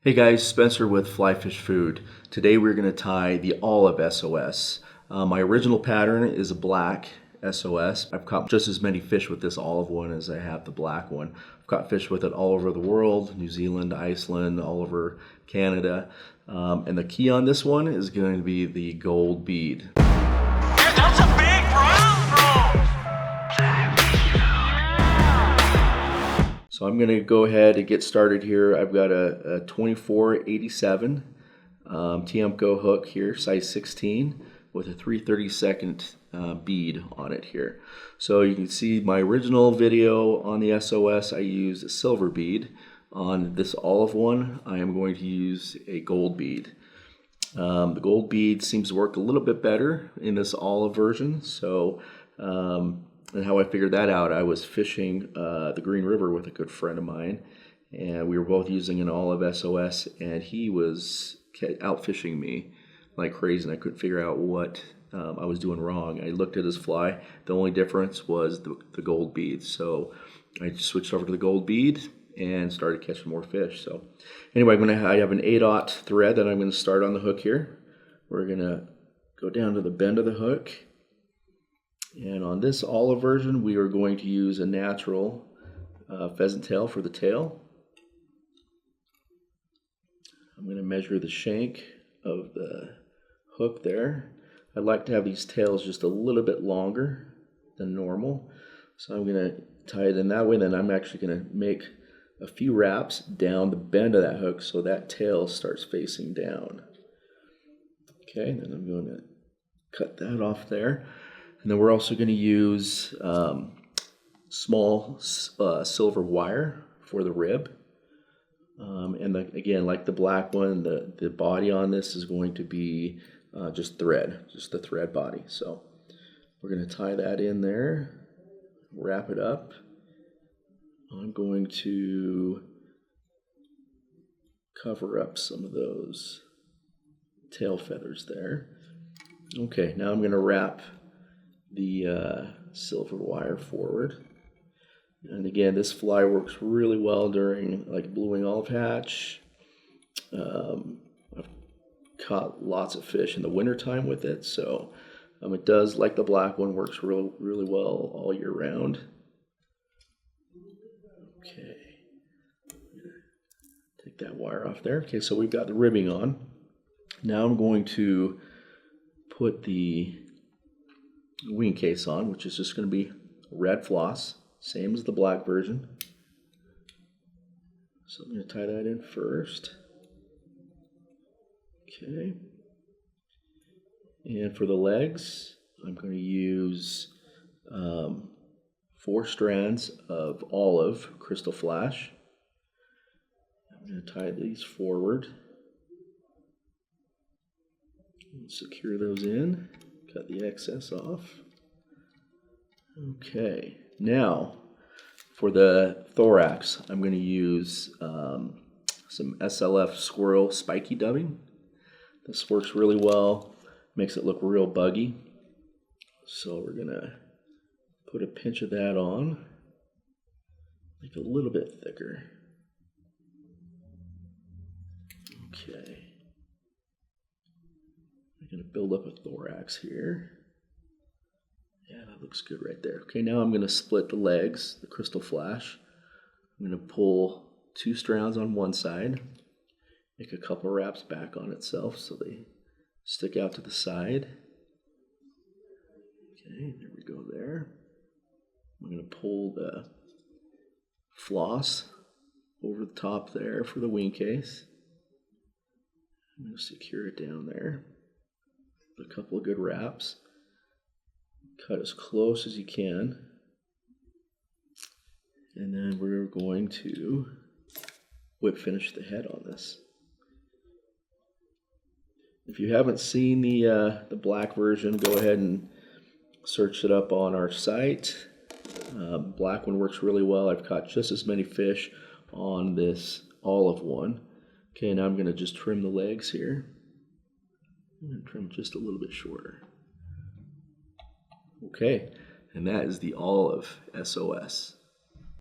Hey guys, Spencer with Flyfish Food. Today we're going to tie the olive SOS. My original pattern is a black SOS. I've caught just as many fish with this olive one as I have the black one. I've caught fish with it all over the world, New Zealand, Iceland, all over Canada. And the key on this one is going to be the gold bead. That's a big brown roll. So I'm going to go ahead and get started here. I've got a 2487 Tiemco hook here, size 16, with a 3/32 bead on it here. So you can see my original video on the SOS, I used a silver bead. On this olive one, I am going to use a gold bead. The gold bead seems to work a little bit better in this olive version. So, and how I figured that out, I was fishing the Green River with a good friend of mine, and we were both using an olive SOS, and he was out fishing me like crazy, and I couldn't figure out what I was doing wrong. I looked at his fly. The only difference was the gold bead. So I switched over to the gold bead and started catching more fish. So anyway, I have an 8/0 thread that I'm going to start on the hook here. We're going to go down to the bend of the hook. And on this olive version, we are going to use a natural pheasant tail for the tail. I'm going to measure the shank of the hook there. I like to have these tails just a little bit longer than normal. So I'm going to tie it in that way, then I'm actually going to make a few wraps down the bend of that hook so that tail starts facing down. Okay, then I'm going to cut that off there. And then we're also going to use small silver wire for the rib. And again, like the black one, the body on this is going to be just thread, just the thread body. So we're going to tie that in there, wrap it up. I'm going to cover up some of those tail feathers there. Okay, now I'm going to wrap the silver wire forward. And again, this fly works really well during like blueing olive hatch. I've caught lots of fish in the wintertime with it, so it does, like the black one, works really well all year round. Okay, take that wire off there. Okay, so we've got the ribbing on. Now I'm going to put the wing case on, which is just going to be red floss, same as the black version. So I'm going to tie that in first. Okay. And for the legs, I'm going to use 4 strands of olive crystal flash. I'm going to tie these forward and secure those in. Cut the excess off. Okay, now for the thorax, I'm going to use some SLF squirrel spiky dubbing. This works really well, makes it look real buggy. So we're going to put a pinch of that on, make it a little bit thicker. Okay. I'm going to build up a thorax here. Yeah, that looks good right there. Okay, now I'm going to split the legs, the crystal flash. I'm going to pull 2 strands on one side, make a couple wraps back on itself so they stick out to the side. Okay, there we go there. I'm going to pull the floss over the top there for the wing case. I'm going to secure it down there. A couple of good wraps. Cut as close as you can. And then we're going to whip finish the head on this. If you haven't seen the black version, go ahead and search it up on our site. Black one works really well. I've caught just as many fish on this olive one. Okay, now I'm going to just trim the legs here. I'm going to trim just a little bit shorter. Okay, and that is the olive SOS.